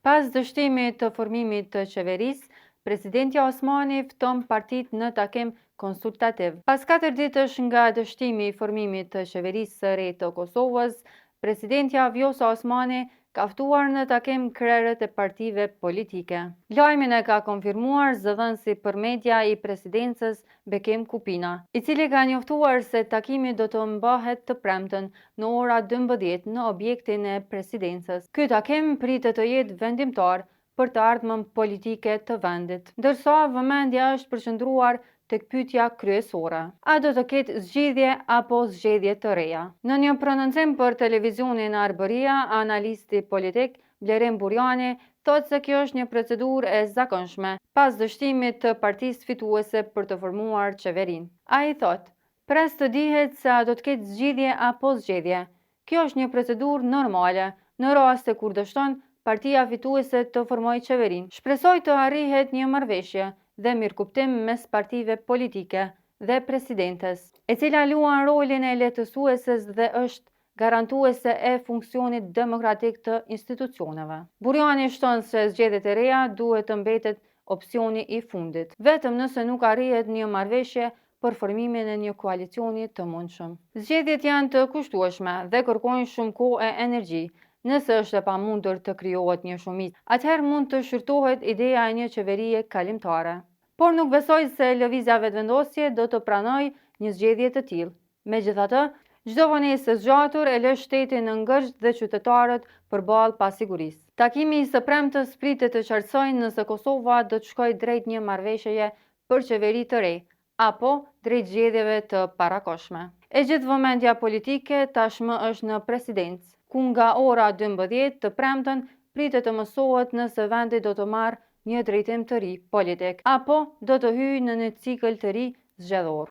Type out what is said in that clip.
Pas dështimit të formimit të qeverisë, presidenti Osmani fton partitë në takim konsultativ. Pas 4 ditësh nga dështimi i formimit të qeverisë së re të Kosovës, presidentja Vjosa Osmani ka ftuar në takim krerët e partive politike. Lajmin e ka konfirmuar zëdhënësi për media i presidencës Bekim Kupina, i cili ka njoftuar se takimi do të mbahet të premten në ora 12 në objektin e presidencës. Ky takim pritet të jetë vendimtar për të ardhmen politike të vendit, ndërsa vëmendja është përqendruar tek pyetja kryesore: a do të ketë zgjidhje apo zgjedhje të reja? Në një prononcim për televizionin Arbëria, analisti politik Blerim Burjani thotë se kjo është një procedurë e zakonshme pas dështimit të partisë fituese për të formuar qeverinë. Ai thotë: pres të dihet se a do të ketë zgjidhje apo zgjedhje. Kjo është një procedurë normale në rast se kur dështon partia fituese të formojë qeverinë. Shpresoj të arrihet një marrëveshje dhe mirëkuptim mes partive politike dhe presidentes, e cila luan rolin e lehtësueses dhe është garantuese e funksionit demokratik të institucioneve. Burjani shton se zgjedhjet e reja duhet të mbetet opsioni i fundit, vetëm nëse nuk arrihet një marrëveshje për formimin e një koalicioni të mundshëm. Zgjedhjet janë të kushtueshme dhe kërkojnë shumë kohë e energji. Nëse është e pamundur të krijohet një shumicë, atëherë mund të shqyrtohet ideja e një qeverie kalimtare. Por nuk besoj se lëvizja vetëvendosje do të pranojë një zgjedhje të tillë. Megjithatë, çdo vonesë e zgjatur e lë shtetin në ngërç dhe qytetarët përballë pasigurisë. Takimi i së premtes pritet të qartësojë nëse Kosova do të shkojë drejt një marrëveshjeje për qeveri të re apo drejt zgjedhjeve të parakohshme. E gjithë vëmendja politike tashmë është në presidencë, ku nga ora 12 të premten pritet të mësohet nëse vendi do të marrë një drejtim të ri politik apo do të hyjë në një cikël të ri zgjedhor.